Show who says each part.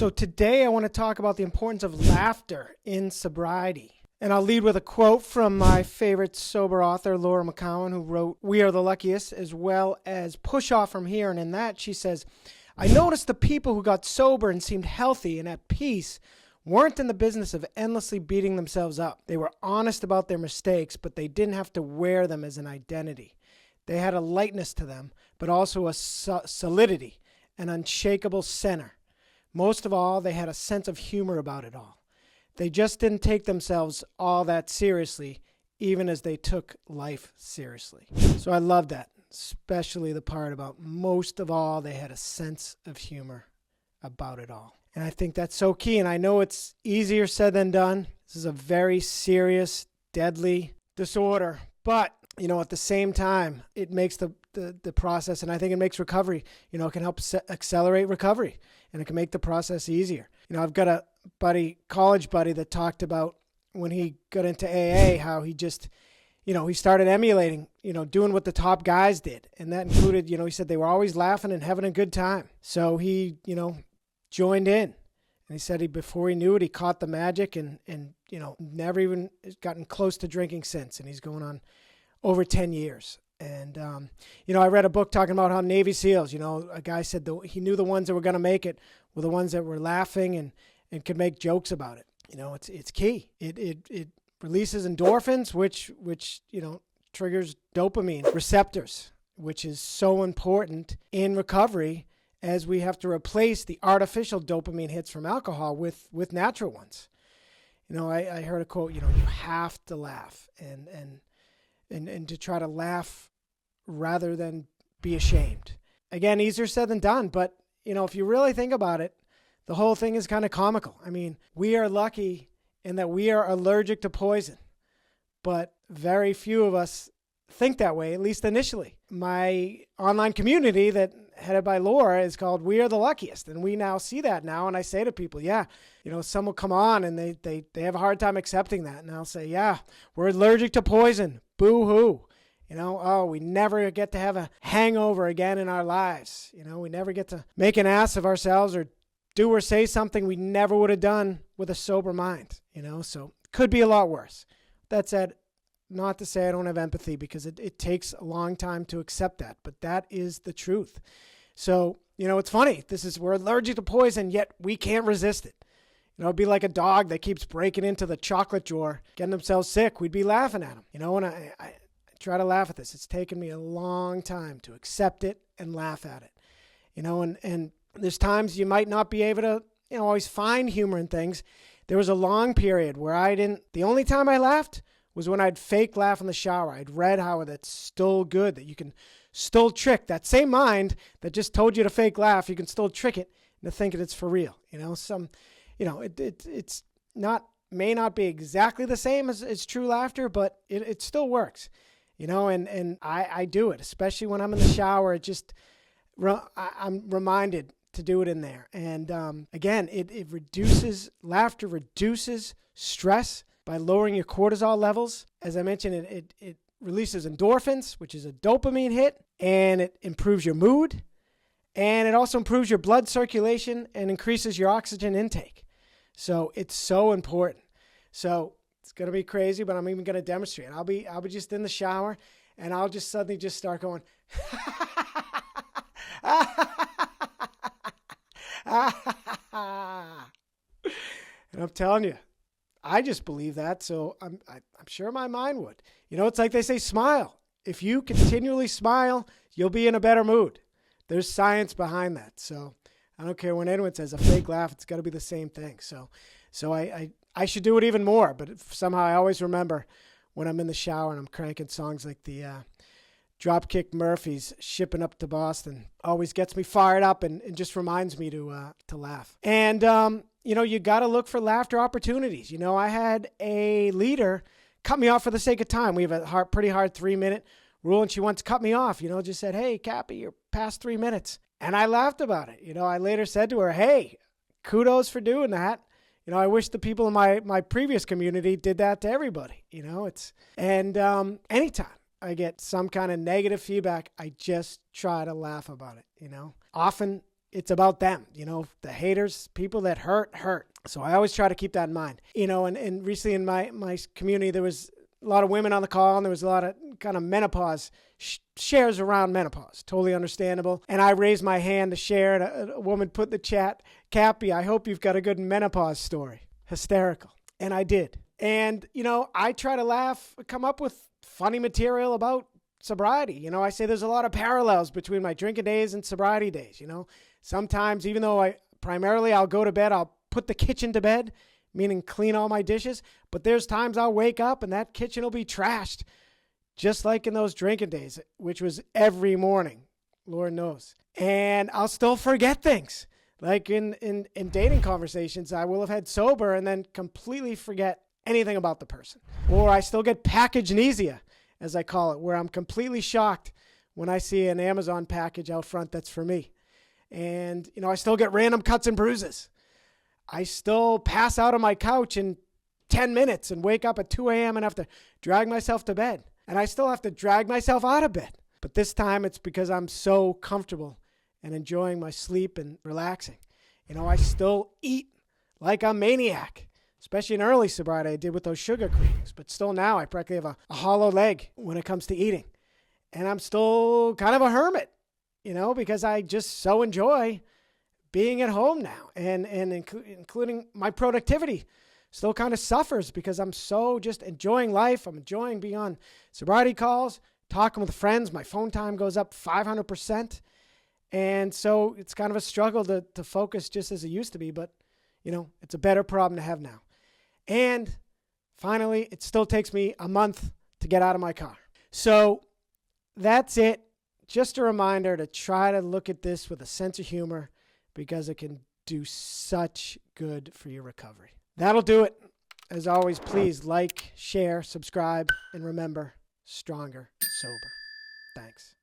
Speaker 1: So today I want to talk about the importance of laughter in sobriety. And I'll lead with a quote from my favorite sober author, Laura McCowan, who wrote We Are the Luckiest, as well as Push Off From Here. And in that, she says, I noticed the people who got sober and seemed healthy and at peace weren't in the business of endlessly beating themselves up. They were honest about their mistakes, but they didn't have to wear them as an identity. They had a lightness to them, but also a solidity, an unshakable center. Most of all, they had a sense of humor about it all. They just didn't take themselves all that seriously, even as they took life seriously. So I love that, especially the part about most of all, they had a sense of humor about it all. And I think that's so key, and I know it's easier said than done. This is a very serious, deadly disorder, but at the same time, it makes the process, and I think it makes recovery, it can help accelerate recovery, and it can make the process easier. I've got a college buddy that talked about when he got into AA, how he just, he started emulating, doing what the top guys did. And that included, he said they were always laughing and having a good time. So he, joined in. And he said before he knew it, he caught the magic and never even gotten close to drinking since. And he's going on over 10 years. And, I read a book talking about how Navy SEALs, a guy said he knew the ones that were going to make it were the ones that were laughing and could make jokes about it. It's key. It releases endorphins, which triggers dopamine receptors, which is so important in recovery as we have to replace the artificial dopamine hits from alcohol with natural ones. I heard a quote, you have to laugh and to try to laugh rather than be ashamed. Again, easier said than done, but if you really think about it, the whole thing is kind of comical. I mean, we are lucky in that we are allergic to poison, but very few of us think that way, at least initially. My online community that headed by Laura is called We Are the Luckiest, and we now see that now, and I say to people, some will come on and they have a hard time accepting that, and I'll say, we're allergic to poison, boo-hoo. We never get to have a hangover again in our lives. We never get to make an ass of ourselves or do or say something we never would have done with a sober mind, so it could be a lot worse. That said, not to say I don't have empathy, because it takes a long time to accept that, but that is the truth. So, it's funny. We're allergic to poison, yet we can't resist it. It'd be like a dog that keeps breaking into the chocolate drawer, getting themselves sick. We'd be laughing at them. And I try to laugh at this. It's taken me a long time to accept it and laugh at it. And there's times you might not be able to, always find humor in things. There was a long period where the only time I laughed was when I'd fake laugh in the shower. I'd read how that's still good, that you can still trick that same mind that just told you to fake laugh. You can still trick it into thinking it's for real. It's may not be exactly the same as true laughter, but it still works. And I do it, especially when I'm in the shower. I'm reminded to do it in there. And again, laughter reduces stress by lowering your cortisol levels. As I mentioned, it releases endorphins, which is a dopamine hit, and it improves your mood. And it also improves your blood circulation and increases your oxygen intake. So it's so important. So it's going to be crazy, but I'm even going to demonstrate. I'll be just in the shower, and I'll just suddenly just start going, and I'm telling you, I just believe that, so I'm sure my mind would. It's like they say, smile. If you continually smile, you'll be in a better mood. There's science behind that. So I don't care when anyone says a fake laugh, it's got to be the same thing. So I should do it even more, but somehow I always remember when I'm in the shower and I'm cranking songs like the Dropkick Murphys, Shipping Up to Boston. Always gets me fired up and just reminds me to laugh. And, you got to look for laughter opportunities. I had a leader cut me off for the sake of time. We have a pretty hard 3-minute rule, and she once cut me off, just said, hey, Cappy, you're past 3 minutes. And I laughed about it. I later said to her, hey, kudos for doing that. I wish the people in my previous community did that to everybody. Anytime I get some kind of negative feedback, I just try to laugh about it. Often it's about them. The haters, people that hurt. So I always try to keep that in mind. And recently in my community, there was a lot of women on the call, and there was a lot of kind of menopause shares around menopause. Totally understandable. And I raised my hand to share, and a woman put in the chat, Cappy, I hope you've got a good menopause story. Hysterical. And I did. And, I try to laugh, come up with funny material about sobriety. I say there's a lot of parallels between my drinking days and sobriety days. Sometimes, even though I'll go to bed, I'll put the kitchen to bed, meaning clean all my dishes. But there's times I'll wake up and that kitchen will be trashed, just like in those drinking days, which was every morning, Lord knows. And I'll still forget things. Like in dating conversations, I will have had sober and then completely forget anything about the person. Or I still get package-nesia, as I call it, where I'm completely shocked when I see an Amazon package out front that's for me. And, I still get random cuts and bruises. I still pass out on my couch in 10 minutes and wake up at 2 a.m. and have to drag myself to bed. And I still have to drag myself out of bed. But this time it's because I'm so comfortable and enjoying my sleep and relaxing. I still eat like a maniac, especially in early sobriety I did with those sugar cravings. But still now I practically have a hollow leg when it comes to eating. And I'm still kind of a hermit, because I just so enjoy being at home now. And including my productivity still kind of suffers because I'm so just enjoying life. I'm enjoying being on sobriety calls, talking with friends. My phone time goes up 500%. And so it's kind of a struggle to focus just as it used to be, but it's a better problem to have now. And finally, it still takes me a month to get out of my car. So that's it. Just a reminder to try to look at this with a sense of humor because it can do such good for your recovery. That'll do it. As always, please like, share, subscribe, and remember, stronger, sober. Thanks.